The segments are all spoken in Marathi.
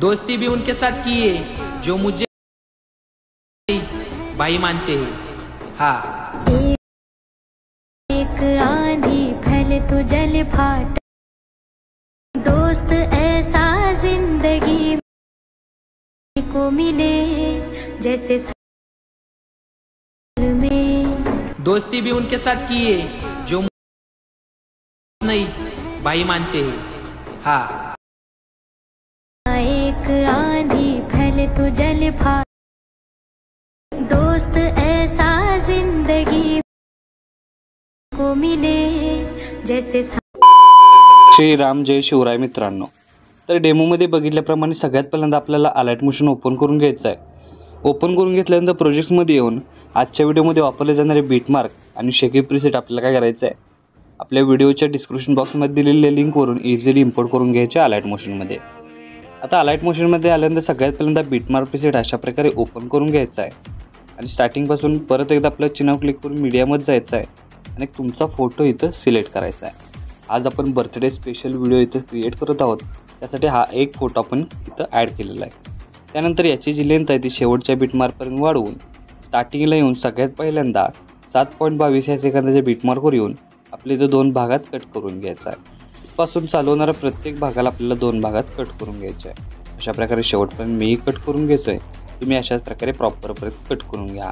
दोस्ती भी उनके साथ की है जो मुझे भाई मानते हैं। हाँ, एक आंधी फैले तो जल फाट, दोस्त ऐसा जिंदगी को मिले जैसे में। दोस्ती भी उनके साथ की है जो नहीं भाई मानते हैं। हाँ, एक आंधी फैले तो जल फाट, दोस्त ऐसा जिंदगी को मिले जैसे। श्रीराम जय शिवराय मित्रांनो, तर डेमोमध्ये बघितल्याप्रमाणे सगळ्यात पहिल्यांदा आपल्याला अलाइट मोशन ओपन करून घ्यायचं आहे। ओपन करून घेतल्यानंतर प्रोजेक्ट्समध्ये येऊन आजच्या व्हिडिओमध्ये वापरले जाणारे बीटमार्क आणि शेकी प्रीसेट आपल्याला काय करायचं आहे, आपल्या व्हिडिओच्या डिस्क्रिप्शन बॉक्समध्ये दिलेल्या लिंकवरून इझिली इम्पोर्ट करून घ्यायचे अलाइट मोशनमध्ये। आता अलाइट मोशनमध्ये आल्यानंतर सगळ्यात पहिल्यांदा बीटमार्क प्रीसेट अशा प्रकारे ओपन करून घ्यायचा आहे आणि स्टार्टिंगपासून परत एकदा आपल्या चिन्हावर क्लिक करून मीडियामध्ये जायचं आहे आणि तुमचा फोटो इथं सिलेक्ट करायचा आहे। आज आपण बर्थडे स्पेशल व्हिडिओ इथं क्रिएट करत आहोत, त्यासाठी हा एक फोटो आपण इथं ॲड केलेला आहे। त्यानंतर याची जी लेंथ आहे ती शेवटच्या बीटमार्कपर्यंत वाढवून स्टार्टिंगला येऊन सगळ्यात पहिल्यांदा 7.22 या सेकंदाच्या बीटमार्कवर येऊन आपल्या इथं 2 भागात कट करून घ्यायचा आहे। इथपासून चालू होणाऱ्या प्रत्येक भागाला आपल्याला 2 भागात कट करून घ्यायचं आहे। अशा प्रकारे शेवटपर्यंत मीही कट करून घेतोय, तुम्ही अशाच प्रकारे प्रॉपरपर्यंत कट करून घ्या।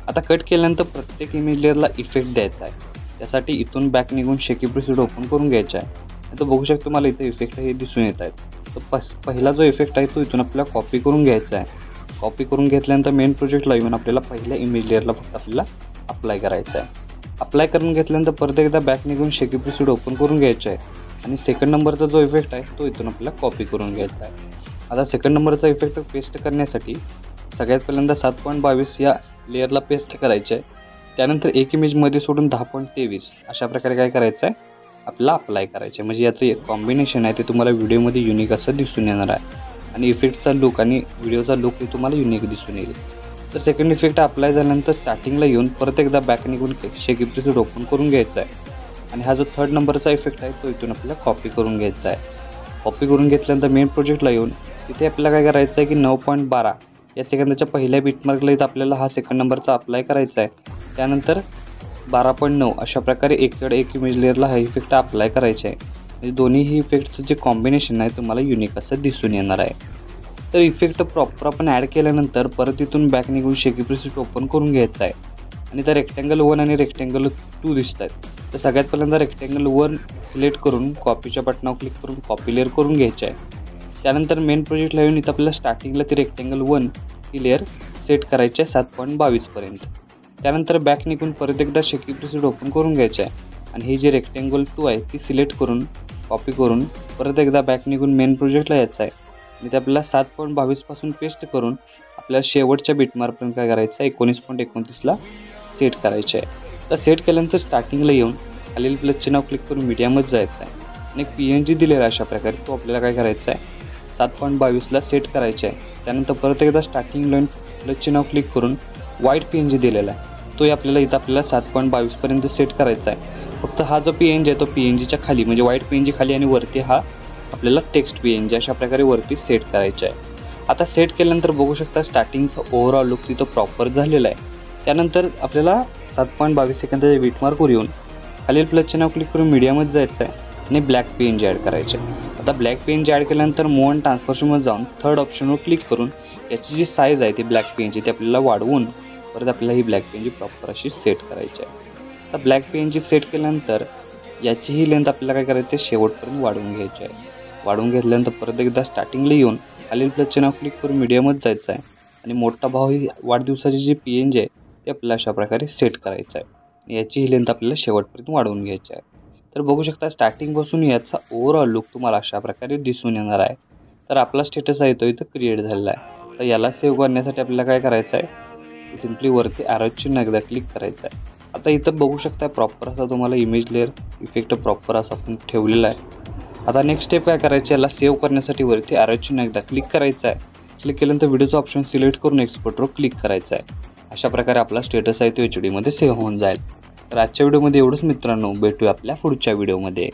आता कट केल्यानंतर प्रत्येक इमेज लेअरला इफेक्ट द्यायचा आहे, त्यासाठी इथून बॅक निघून शेकी प्रीसेट ओपन करून घ्यायचा आहे। आता बघू शकतो तुम्हाला इथे इफेक्ट हे दिसून येत आहेत। तर पहिला जो इफेक्ट आहे तो इथून आपल्याला कॉपी करून घ्यायचा आहे। कॉपी करून घेतल्यानंतर मेन प्रोजेक्टला येऊन आपल्याला पहिल्या इमेज लेअरला फक्त आपल्याला अप्लाय करायचं आहे। अप्लाय करून घेतल्यानंतर परत एकदा बॅक निघून शेकी प्रीसेट ओपन करून घ्यायचं आहे आणि सेकंड नंबरचा जो इफेक्ट आहे तो इथून आपल्याला कॉपी करून घ्यायचा आहे। आता सेकंड नंबरचा इफेक्ट पेस्ट करण्यासाठी सगळ्यात पहिल्यांदा 7.22 या लेअरला पेस्ट करायचं आहे। त्यानंतर एक इमेजमध्ये सोडून 10.23 अशा प्रकारे काय करायचं आहे, आपल्याला अप्लाय करायचं आहे। म्हणजे याचं एक कॉम्बिनेशन आहे ते तुम्हाला व्हिडिओमध्ये युनिक असं दिसून येणार आहे आणि इफेक्टचा लुक आणि व्हिडिओचा लुक हे तुम्हाला युनिक दिसून येईल। तर सेकंड इफेक्ट अप्लाय झाल्यानंतर स्टार्टिंगला येऊन परत एकदा बॅक निघून शेकी प्रीसेट ओपन करून घ्यायचा आहे आणि हा जो थर्ड नंबरचा इफेक्ट आहे तो इथून आपल्याला कॉपी करून घ्यायचा आहे। कॉपी करून घेतल्यानंतर मेन प्रोजेक्टला येऊन तिथे आपल्याला काय करायचं आहे की 9.12 या सेकंदाच्या पहिल्या बीटमार्कला इथं आपल्याला हा सेकंड नंबरचा अप्लाय करायचा आहे। त्यानंतर 12.9 अशा प्रकारे एककडे एक इमेज लेअरला हा इफेक्ट अप्लाय करायचा आहे। म्हणजे दोन्ही इफेक्टचं जे कॉम्बिनेशन आहे तुम्हाला युनिक असं दिसून येणार आहे। तर इफेक्ट प्रॉपर आपण ॲड केल्यानंतर परत इथून बॅक निघून शेकी प्रीसेट ओपन करून घ्यायचा आहे आणि त्या रेक्टँगल 1 आणि रेक्टँगल 2 दिसत आहेत। तर सगळ्यात पहिल्यांदा रेक्टँगल 1 सिलेक्ट करून कॉपीच्या बटनावर क्लिक करून कॉपी लेअर करून घ्यायचे आहे। त्यानंतर मेन प्रोजेक्टला येऊन इथं आपल्याला स्टार्टिंगला ती रेक्टँगल 1 ही लेअर सेट करायची आहे 7.22 पर्यंत। त्यानंतर बॅक निघून परत एकदा शेकी प्रीसेट ओपन करून घ्यायचे आहे आणि ही जी रेक्टँगल 2 आहे ती सिलेक्ट करून कॉपी करून परत एकदा बॅक निघून मेन प्रोजेक्टला यायचं आहे आणि ते आपल्याला 7.22 पासून पेस्ट करून आपल्या शेवटच्या बीटमार्कपर्यंत काय करायचं आहे 19.29ला सेट करायचे आहे। तर सेट केल्यानंतर स्टार्टिंगला येऊन खालील प्लस चिन्हावर क्लिक करून मीडियामध्ये जायचं आहे आणि एक PNG दिलेला अशा प्रकारे तो आपल्याला काय करायचा आहे 7.22ला सेट करायचा आहे। त्यानंतर परत एकदा स्टार्टिंग लाईन प्लस चिन्हावर क्लिक करून व्हाईट PNG दिलेला आहे तो आपल्याला इथं आपल्याला 7.22 पर्यंत सेट करायचा आहे। फक्त हा जो PNG आहे तो PNGच्या खाली म्हणजे व्हाईट PNG खाली आणि वरती हा आपल्याला टेक्स्ट PNG अशा प्रकारे वरती सेट करायचा आहे। आता सेट केल्यानंतर बघू शकता स्टार्टिंगचा ओव्हरऑल लुक तिथं प्रॉपर झालेला आहे। त्यानंतर आपल्याला 7.22 सेकंदाच्या बीटमार्कवर येऊन खालील प्लस चिन्हावर क्लिक करून मीडियामध्ये जायचं आहे आणि ब्लॅक PNG ॲड करायचे आहे। आता ब्लॅक PNG ॲड केल्यानंतर मूव्ह अँड ट्रान्सफॉर्मेशनमध्ये जाऊन थर्ड ऑप्शनवर क्लिक करून याची जी साईज आहे ती ब्लॅक PNG ती आपल्याला वाढवून परत आपल्याला ही ब्लॅक PNG प्रॉपर अशी सेट करायची आहे। आता ब्लॅक PNG सेट केल्यानंतर याचीही लेंथ आपल्याला काय करायचं आहे शेवटपर्यंत वाढवून घ्यायची आहे। वाढवून घेतल्यानंतर परत एकदा स्टार्टिंगला येऊन खालील प्लस चिन्हावर क्लिक करून मीडियामध्ये जायचं आहे आणि मोठा भाव ही वाढदिवसाची जी PNG आहे ते आपल्याला अशा प्रकारे सेट करायचं आहे। याचीही लेंथ आपल्याला शेवटपर्यंत वाढवून घ्यायची आहे। तर बघू शकता स्टार्टिंगपासून याचा ओव्हरऑल लुक तुम्हाला अशा प्रकारे दिसून येणार आहे। तर आपला स्टेटस आहे तो इथं क्रिएट झालेला आहे। तर याला सेव्ह करण्यासाठी आपल्याला काय करायचं आहे, सिम्पली वरती ॲरो चिन्ह एकदा क्लिक करायचं आहे। आता इथं बघू शकता प्रॉपर असा तुम्हाला इमेज लेअर इफेक्ट प्रॉपर असा आपण ठेवलेला आहे। आता नेक्स्ट स्टेप काय करायची, याला सेव्ह करण्यासाठी वरती ॲरो चिन्ह एकदा क्लिक करायचं आहे। क्लिक केल्यानंतर व्हिडिओचा ऑप्शन सिलेक्ट करून एक्सपोर्टवर क्लिक करायचं आहे। अशा प्रकारे आपला स्टेटस आहे तो HD मध्ये सेव्ह होऊन जाईल। तर आजच्या व्हिडिओमध्ये एवढंच मित्रांनो, भेटूया आपल्या पुढच्या व्हिडिओमध्ये।